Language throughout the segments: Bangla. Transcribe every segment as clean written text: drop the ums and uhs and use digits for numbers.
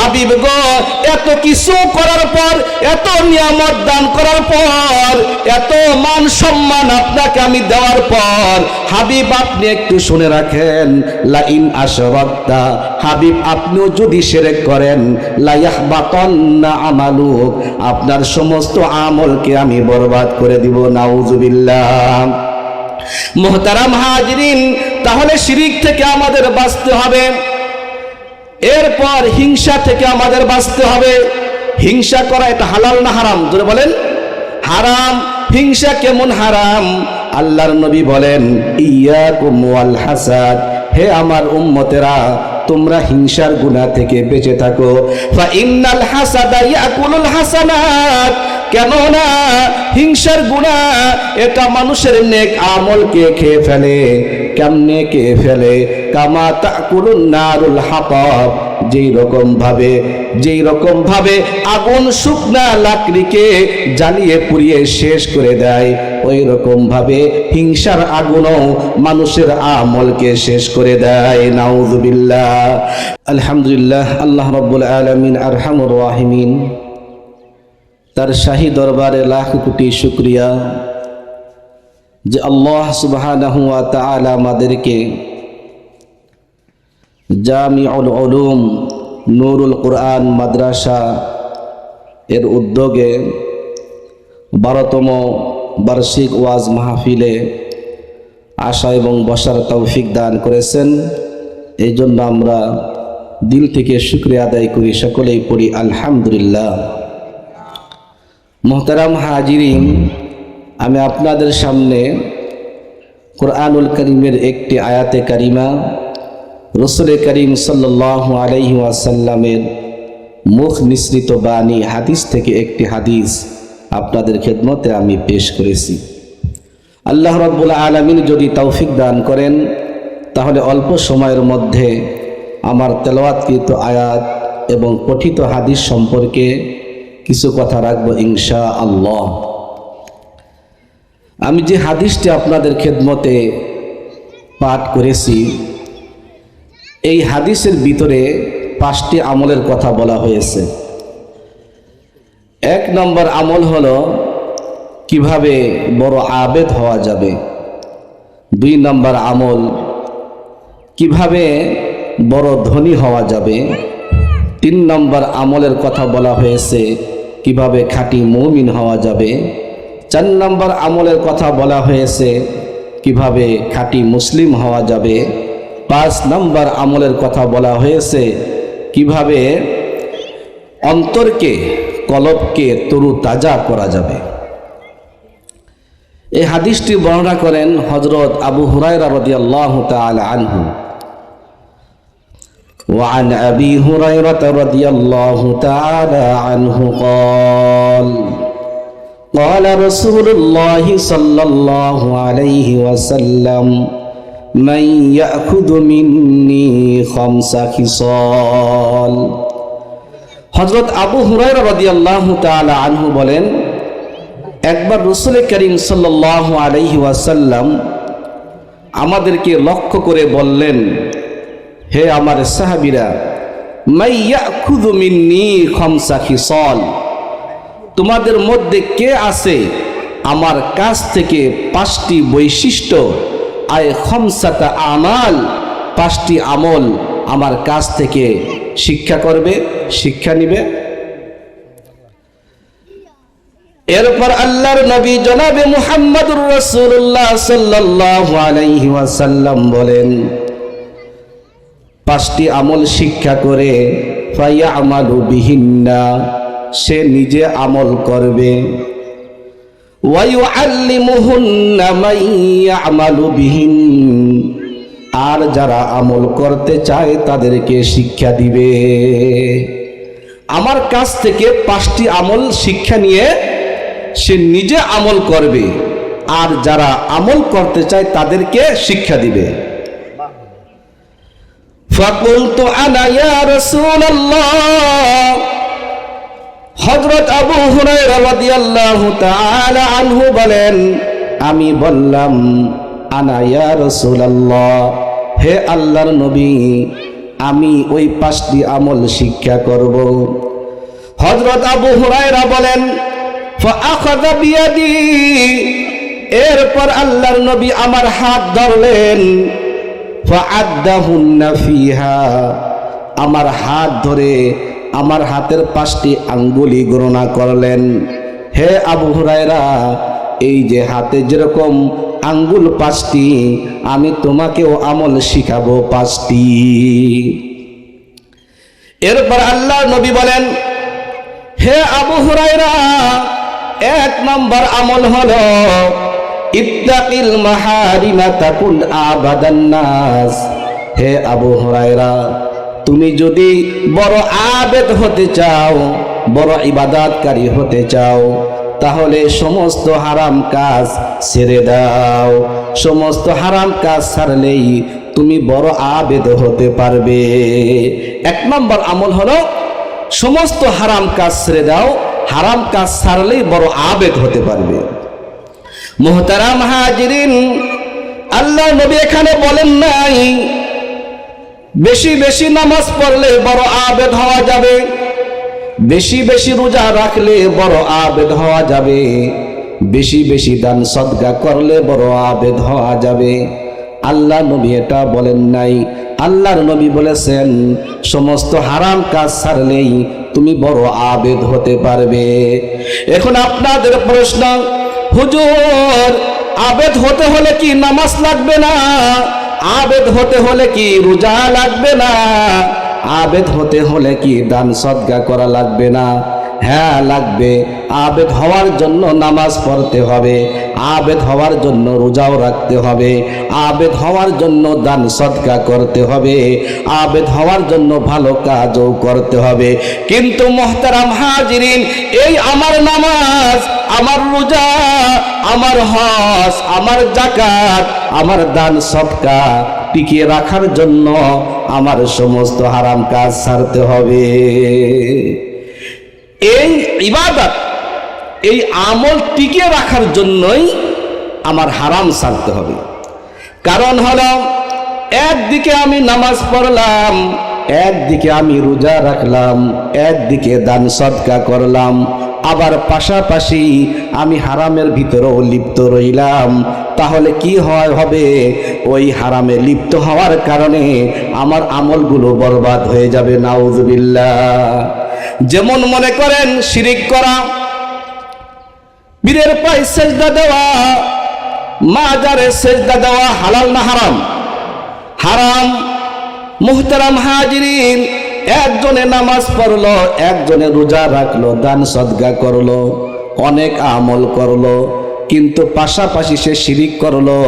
হাবিব গো, এত কিছু করার পর, এত নিয়ামত দান করার পর, এত মান সম্মান আপনাকে আমি দেওয়ার পর, হাবিব আপনি একটু শুনে রাখেন, লা ইন আশরাকতা, হাবিব আপনিও যদি শিরক করেন, লা ইয়াহবাতান্না আমালুক, আপনার সমস্ত আমলকে আমি বরবাদ করে দিব। নাউজুবিল্লাহ। মুহতারাম হাজিরিন, তাহলে শিরক থেকে আমাদের বাঁচতে হবে। এরপর হিংসা থেকে আমাদের বাঁচতে হবে। হিংসা করা এটা হালাল না হারাম? জোরে বলেন। হারাম। হিংসা কেমন হারাম? আল্লাহর নবী বলেন, ইয়াকুম ওয়াল হাসাদ, হে আমার উম্মতেরা, তোমরা হিংসার গুনাহ থেকে বেঁচে থাকো। ফা ইন্নাল হাসাদা ইয়াকুলুল হাসানাত, কেননা হিংসার গুনাহ এটা মানুষের নেক আমলকে খেয়ে ফেলে। কেমনে খেয়ে ফেলে? কামা তাকুলুন নারুল হাতাব, যেই রকম ভাবে আগুন শুকনা লাকড়িকে জ্বালিয়ে পুড়িয়ে শেষ করে দেয়, ওই রকম ভাবে হিংসার আগুনও মানুষের আমলকে শেষ করে দেয়। নাউযুবিল্লাহ। আলহামদুলিল্লাহ, আল্লাহ রাব্বুল আলামিন আরহামুর রাহিমিন, তার শাহী দরবারে লাখ কোটি শুকরিয়া যে আল্লাহ সুবহানাহু ওয়া তাআলা আমাদেরকে জামিউল উলুম নুরুল কুরআন মাদ্রাসা এর উদ্যোগে 12তম বার্ষিক ওয়াজ মাহফিলে আসা এবং বসার তৌফিক দান করেছেন। এই জন্য আমরা দিল থেকে শুকরিয়া আদায় করি, সকলেই পড়ি আলহামদুলিল্লাহ। মুহতারাম হাজিরিন, আমি আপনাদের সামনে কুরআনুল কারীমের একটি আয়াতে কারিমা, রাসূল করিম সাল্লাল্লাহু আলাইহি ওয়াসাল্লামের মুখ নিঃসৃত বাণী হাদিস থেকে একটি হাদিস আপনাদের খেদমতে আমি পেশ করেছি। আল্লাহ রাব্বুল আলামিন যদি তৌফিক দান করেন, তাহলে অল্প সময়ের মধ্যে আমার তেলাওয়াতকৃত আয়াত এবং পঠিত হাদিস সম্পর্কে কিছু কথা রাখবো ইনশাআল্লাহ। আমি যে হাদিসটি আপনাদের খেদমতে পাঠ করেছি, এই হাদিসের ভিতরে 5টি আমলের কথা বলা হয়েছে। 1 নম্বর আমল হলো কিভাবে বড় আবেদ হওয়া যাবে। 2 নম্বর আমল কিভাবে বড় ধনী হওয়া যাবে। 3 নম্বর আমলের কথা বলা হয়েছে কিভাবে খাঁটি মুমিন হওয়া যাবে। 4 নম্বর আমলের কথা বলা হয়েছে কিভাবে খাঁটি মুসলিম হওয়া যাবে। 5 নম্বর আমলের কথা বলা হয়েছে কিভাবে অন্তরকে, কলবকে তরু তাজা করা যাবে। এই হাদিসটি বর্ণনা করেন হযরত আবু হুরায়রা রাদিয়াল্লাহু তাআলা আনহু। وعن أبي هريرة رضي الله تعالى عنه قال قال رسول الله صلى الله عليه وسلم من يأخذ مني 5 خصال। হযরত আবু হুরায়রা রাদিয়াল্লাহু তাআলা আনহু বলেন, একবার রাসূল করিম সাল্লাল্লাহু আলাইহি ওয়াসাল্লাম আমাদেরকে লক্ষ্য করে বললেন, হে আমার সাহাবীরা, মান ইয়াখুযু মিন্নী 5 খিসাল, তোমাদের মধ্যে কে আছে আমার কাছ থেকে 5টি বৈশিষ্ট্য, আয় 5 আমাল, 5টি আমল আমার কাছ থেকে শিক্ষা করবে, শিক্ষা নিবে। এরপর আল্লাহর নবী জনাবে মুহাম্মদুর রাসূলুল্লাহ সাল্লাল্লাহু আলাইহি ওয়াসাল্লাম বলেন, 5টি আমল শিক্ষা করে ফায়ামালু বিহিন্না, সে নিজে আমল করবে। ওয়া ইউআল্লিমুহুন্না মান ইয়ামালু বিহিন, আর যারা আমল করতে চায় তাদেরকে শিক্ষা দিবে। আমার কাছ থেকে 5টি আমল শিক্ষা নিয়ে সে নিজে আমল করবে, আর যারা আমল করতে চায় তাদেরকে শিক্ষা দিবে। ফাকুলতু আনা ইয়া রাসূলুল্লাহ, হযরত আবু হুরায়রা রাদিয়াল্লাহু তাআলা আনহু বলেন, আমি বললাম, আনা ইয়া রাসূলুল্লাহ, হে আল্লাহর নবী, আমি ওই 5টি আমল শিক্ষা করব। হযরত আবু হুরায়রা বলেন ফাআখাযা বিয়াদি, এরপর আল্লাহর নবী আমার হাত ধরলেন, ফাআদ্দাহুন্না ফিহা, আমার হাত ধরে আমার হাতের 5টি আঙ্গুলি গণনা করলেন। হে আবু হুরায়রা, এই যে হাতে যেরকম আঙ্গুল 5টি, আমি তোমাকেও আমল শিখাবো 5টি। এরপর আল্লাহর নবী বলেন, হে আবু হুরায়রা, 1 নম্বর আমল হলো ইত্তাকিল মাহারিমা তাকুন আবাদান নাস। হে আবু হুরায়রা, তুমি যদি বড় আবেদ হতে চাও, বড় ইবাদতকারী হতে চাও, তাহলে সমস্ত হারাম কাজ ছেড়ে দাও। সমস্ত হারাম কাজ ছাড়লেই তুমি বড় আবেদ হতে পারবে। 1 নম্বর আমল হলো সমস্ত হারাম কাজ ছেড়ে দাও, হারাম কাজ ছাড়লেই বড় আবেদ হতে পারবে। মুহতারাম হাজিরিন, আল্লাহ নবী এখানে বলেন নাই বেশি বেশি নামাজ পড়লে বড় আবেদ হওয়া যাবে, বেশি বেশি রোজা রাখলে বড় আবেদ হওয়া যাবে, বেশি বেশি দান সদকা করলে বড় আবেদ হওয়া যাবে। আল্লাহ নবী এটা বলেন নাই। আল্লাহর নবী বলেছেন সমস্ত হারাম কাজ ছাড়লেই তুমি বড় আবেদ হতে পারবে। এখন আপনাদের প্রশ্ন, হুজুর আবেদ হতে হলে কি নামাজ লাগবে না? আবেদ হতে হলে কি রোজা লাগবে না? আবেদ হতে হলে কি দান সদকা করা লাগবে না? হ্যাঁ লাগবে। আবেদ হওয়ার জন্য নামাজ পড়তে হবে, আবেদ হওয়ার জন্য রোজাও রাখতে হবে, আবেদ হওয়ার জন্য দান সদকা করতে হবে, আবেদ হওয়ার জন্য ভালো কাজও করতে হবে। কিন্তু মুহতারাম হাজিরিন, এই আমার নামাজ, আমার রোজা, আমার হজ, আমার যাকাত, আমার দান সদকা টিকিয়ে রাখার জন্য আমার সমস্ত হারাম কাজ ছাড়তে হবে। এই ইবাদত, এই আমল টিকিয়ে রাখার জন্যই আমার হারাম ছাড়তে হবে। কারণ হলো একদিকে আমি নামাজ পড়লাম, একদিকে আমি রোজা রাখলাম, একদিকে দান সদকা করলাম, আবার পাশাপাশি আমি হারামের ভিতরেও লিপ্ত রইলাম, তাহলে কি হবে? ওই হারামে লিপ্ত হওয়ার কারণে আমার আমলগুলো বরবাদ হয়ে যাবে। নাউজুবিল্লাহ। যেমন মনে করেন শিরিক করা, পীরের পায়ে সেজদা দেওয়া, মাজারে সেজদা দেওয়া হালাল না হারাম? হারাম। মুহতারাম হাজিরিন, একজনে নামাজ পড়লো, একজনে রোজা রাখলো, দান সদকা করলো, অনেক আমল করলো, কিন্তু পাশাপাশি সে শিরিক করলো।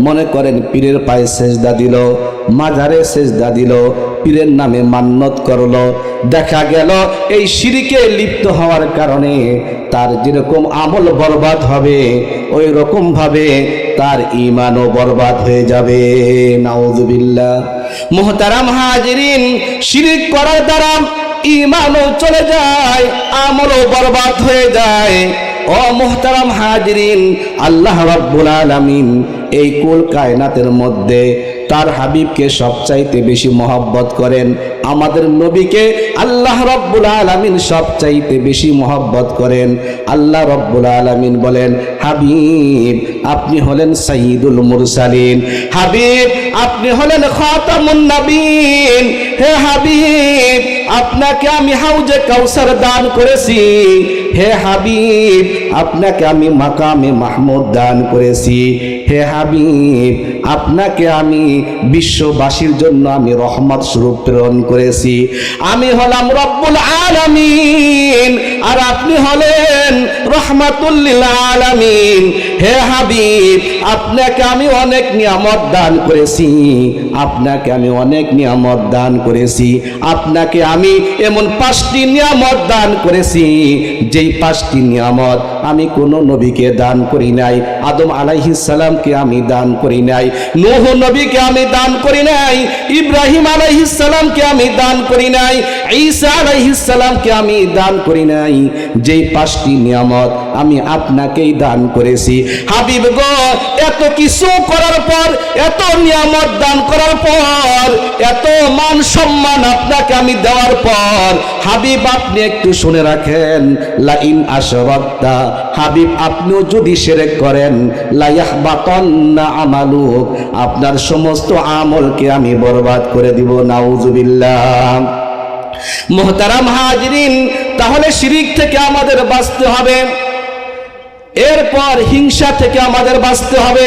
মনে করেন পীরের পায়ে সেজদা দিল, মাজারে সেজদা দিল, পীরের নামে মান্নত করলো, দেখা গেল এই শিরিকে লিপ্ত হওয়ার কারণে তার যেরকম আমল বরবাদ হবে, ওই রকম ভাবে তার ঈমানও বরবাদ হয়ে যাবে। নাউযুবিল্লাহ। মুহতারাম হাজিরিন, শিরিক করার দ্বারা ঈমানও চলে যায়, আমলও বরবাদ হয়ে যায়। ও মুহতারাম হাজিরিন, আল্লাহ রাব্বুল আলামিন এই কুল কায়নাতের মধ্যে তার হাবিবকে সবচাইতে বেশি মহব্বত করেন। আমাদের নবীকে আল্লাহ রাব্বুল আলামিন সবচাইতে বেশি মহব্বত করেন। আল্লাহ রাব্বুল আলামিন বলেন, হাবিব আপনি হলেন সাইয়্যিদুল মুরসালিন, হাবিব আপনি হলেন খাতামুন নবীন। হে হাবিব, আপনাকে আমি হাউজে কাউসার দান করেছি। হে হাবিব, আপনাকে আমি মাকামে মাহমুদ দান করেছি। হে হাবিব, আপনাকে আমি বিশ্ববাসীর জন্য আমি রহমত স্বরূপ প্রেরণ করেছি। আমি হলাম রব্বুল আলামিন, আর আপনি হলেন রহমাতুল লিল আলামিন। হে হাবিব, আপনাকে আমি অনেক নিয়ামত দান করেছি, আপনাকে আমি অনেক নিয়ামত দান করেছি। আপনাকে আমি এমন 5টি নিয়ামত দান করেছি, যেই 5টি নিয়ামত আমি কোনো নবীকে দান করি নাই। আদম আলাইহিস সালাম সালামকে আমি দান করি নাই, নূহ নবীকে আমি দান করি নাই, ইব্রাহিম আলাইহিস সালামকে আমি দান করি নাই, ঈসা আলাইহিস সালামকে আমি দান করি নাই। যেই 5টি নিয়ামত আমি আপনাকেই দান করেছি। হাবিব গো, এত কিছু করার পর, এত নিয়ামত দান করার পর, এত মান সম্মান আপনাকে আমি দেওয়ার পর, হাবিব আপনি একটু শুনে রাখেন, লা ইন আশরাকতা, হাবিব আপনিও যদি শিরক করেন, লা ইয়াহবাতান্না আমালুক, আপনার সমস্ত আমলকে আমি বরবাদ করে দিব। নাউজুবিল্লাহ। মুহতারাম হাজিরিন, তাহলে শিরিক থেকে আমাদের বাঁচতে হবে। এরপর হিংসা থেকে আমাদের বাঁচতে হবে।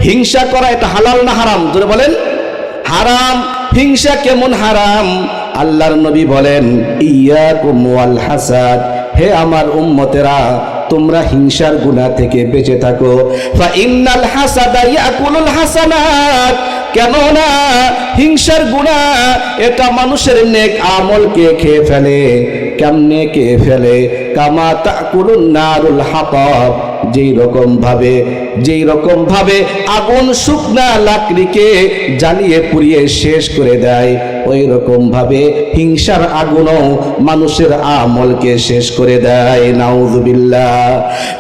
হিংসা করা এটা হালাল না হারাম? জোরে বলেন। হারাম। হিংসা কেমন হারাম? আল্লাহর নবী বলেন, ইয়াকুম ওয়াল হাসাদ, হে আমার উম্মতেরা, তোমরা হিংসার গুনাহ থেকে বেঁচে থাকো। ফা ইন্নাল হাসাদা ইয়াকুলুল হাসানাত, কেননা হিংসার গুনাহ এটা মানুষের নেক আমলকে খেয়ে ফেলে। কেমনে খেয়ে ফেলে? কামা তাকুলুন নারুল হাতাব, যেই রকম ভাবে আগুন শুকনা লাকড়িকে জ্বালিয়ে পুড়িয়ে শেষ করে দেয়, ওই রকম ভাবে হিংসার আগুনও মানুষের আমলকে শেষ করে দেয়। নাউজুবিল্লাহ।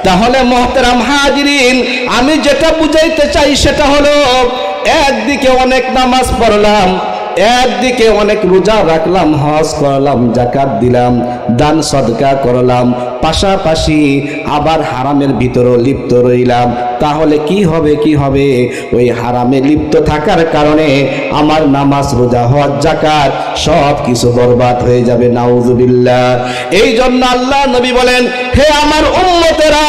তাহলে মুহতারাম হাজিরিন, আমি যেটা বুঝাইতে চাই সেটা হলো, একদিকে অনেক নামাজ পড়লাম, একদিকে অনেক রোজা রাখলাম, হজ করলাম, যাকাত দিলাম, দান সদকা করলাম, পাশাপাশি আবার হারামের ভিতরেও লিপ্ত রইলাম, তাহলে কি হবে? ওই হারামে লিপ্ত থাকার কারণে আমার নামাজ, রোজা, হজ, যাকাত সব কিছু বরবাদ হয়ে যাবে। নাউজুবিল্লাহ। এই জন্য আল্লাহ নবী বলেন, হে আমার উম্মতেরা,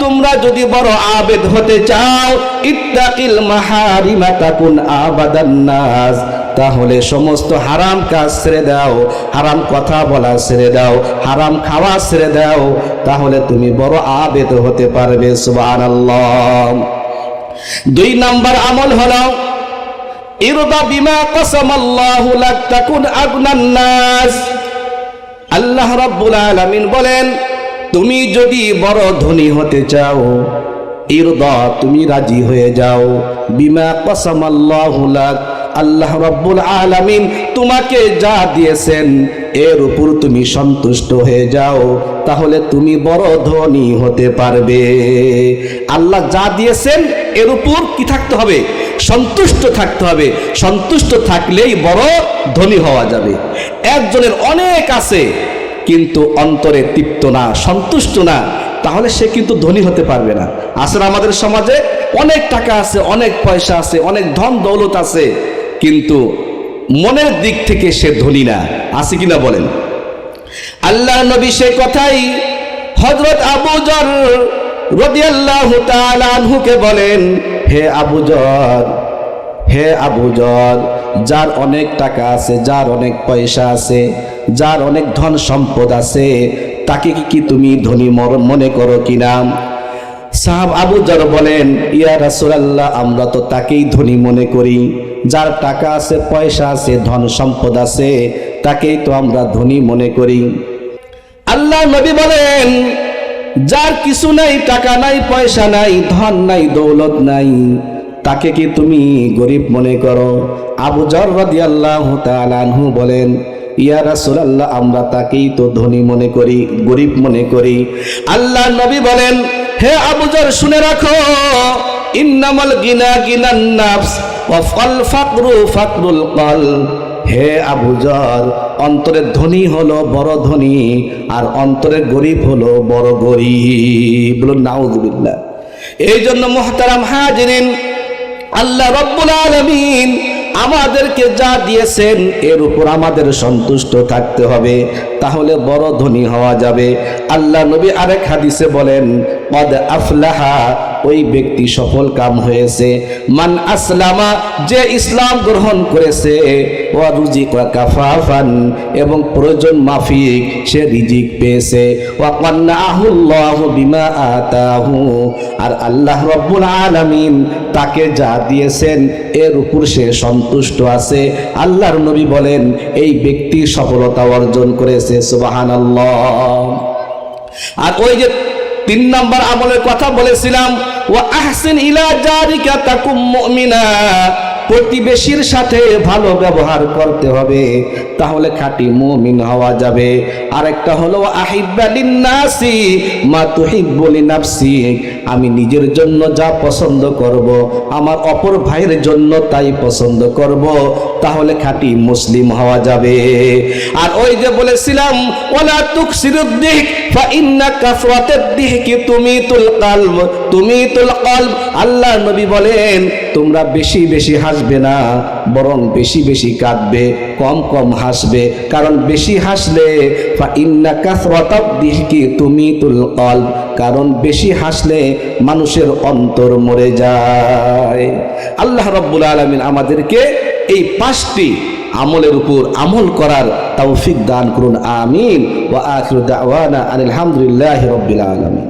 তোমরা যদি বড় আবেদ হতে চাও, ইত্তাকিল মাহারিমা তাকুন আবাদান নাস, তাহলে সমস্ত হারাম কাজ ছেড়ে দাও, হারাম কথা বলা ছেড়ে দাও, হারাম খাওয়া ছেড়ে দাও, তাহলে তুমি বড় আবেদ হতে পারবে। সুবহানাল্লাহ। 2 নাম্বার আমল হলো, ইরদা বিমা কাসামাল্লাহু লাক তাকুন আগনান নাস। আল্লাহ রাব্বুল আলামিন বলেন, তুমি যদি বড় ধনী হতে চাও, ইরদা, তুমি রাজি হয়ে যাও, বিমা কাসামাল্লাহু লাক, আল্লাহ রাব্বুল আলামিন তোমাকে যা দিয়েছেন এর উপর তুমি সন্তুষ্ট হয়ে যাও, তাহলে তুমি বড় ধনী হতে পারবে। আল্লাহ যা দিয়েছেন এর উপর কি থাকতে হবে? সন্তুষ্ট থাকতে হবে। সন্তুষ্ট থাকলেই বড় ধনী হওয়া যাবে। একজনের অনেক আছে কিন্তু অন্তরে তৃপ্ত না, সন্তুষ্ট না, তাহলে সে কিন্তু ধনী হতে পারবে না। আসলে আমাদের সমাজে অনেক টাকা আছে, অনেক পয়সা আছে, অনেক ধন দৌলত আছে, কিন্তু মনের দিক থেকে সে ধনী না। আছে কিনা বলেন? আল্লাহ নবী সে কথাই হযরত আবু যর রাদিয়াল্লাহু তাআলা আনহুকে বলেন, হে আবু যর, যার অনেক টাকা আছে, যার অনেক পয়সা আছে, যার অনেক ধন সম্পদ আছে, তাকে কি তুমি ধনী মনে করো কিনা? সাহাব আবু যর বলেন, ইয়া রাসূলুল্লাহ, আমরা তো তাকেই ধনী মনে করি, যার টাকা আছে, পয়সা আছে, ধন সম্পদ আছে, তাকেই তো আমরা ধনী মনে করি। আল্লাহ নবী বলেন, যার কিছু নাই, টাকা নাই, পয়সা নাই, ধন নাই, দৌলত নাই, তাকে কি তুমি গরিব মনে করো? আবু যর রাদিয়াল্লাহু তাআলা আনহু বলেন, ইয়া রাসূলুল্লাহ, আমরা তাকেই তো ধনী মনে করি, গরিব মনে করি। আল্লাহ নবী বলেন, হে আবু যর, শুনে রাখো, ইন্নামাল গিনা গিনান নাফস ওয়া ফাল ফাকরু ফাকরুল কলব। হে আবু যর, অন্তরের ধনী হলো বড় ধনী, আর অন্তরের গরিব হলো বড় গরিব। বলুন নাউযুবিল্লাহ। এই জন্য মুহতারাম হাজিরিন, আল্লাহ রাব্বুল আলামিন আমাদেরকে যা দিয়েছেন এর উপর আমাদের সন্তুষ্ট থাকতে হবে, তাহলে বড় ধনী হওয়া যাবে। আল্লাহ নবী আরেক হাদিসে বলেন, কদ আফলাহা, ওই ব্যক্তি সফল কাম হয়েছে, মান আসলামা, যে ইসলাম গ্রহণ করেছে, ওয়া রুজিকা কাফাফান, এবং প্রয়োজন মাফিক সে রিজিক পেয়েছে, ওয়া কান্নাহুল্লাহু বিমা আতাহু, আর আল্লাহ রাব্বুল আলামিন তাকে যা দিয়েছেন এর উপর সে সন্তুষ্ট আছে। আল্লাহর নবী বলেন, এই ব্যক্তি সফলতা অর্জন করেছে। সুবহানাল্লাহ। আর ওই যে তিন নাম্বার আমলের কথা বলেছিলাম, ওয়া আহসিন ইলা জারিকা তাকুম মুমিনা, প্রতিবেশীর সাথে ভালো ব্যবহার করতে হবে, তাহলে খাঁটি মুমিন হওয়া যাবে। আরেকটা হলো আহিব্বা লিন্নাসি মা তুহিব্বু লিনাফসিক, আমি নিজের জন্য যা পছন্দ করব আমার অপর ভাইয়ের জন্য তাই পছন্দ করব, তাহলে খাঁটি মুসলিম হওয়া যাবে। আর ওই যে বলেছিলাম ওয়ালা তুকসিরুদ্দিক ফা ইন্না কাসরাতাদ্দিকি তুমিতুল কলব, তুমিতুল কলব। আল্লাহ নবী বলেন তোমরা বেশি বেশি হাসবে না, বরং বেশি বেশি কাঁদবে, কম কম হাসবে, কারণ বেশি হাসলে ফা ইন্না কাসরাতাদ্দিকি তুমিতুল কলব, কারণ বেশি হাসলে মানুষের অন্তর মরে যায়। আল্লাহ রাব্বুল আলামিন আমাদেরকে এই 5টি আমলের উপর আমল করার তৌফিক দান করুন, আমিন। ওয়া আখিরু দাওয়ানা আলহামদুলিল্লাহি রাব্বিল আলামিন।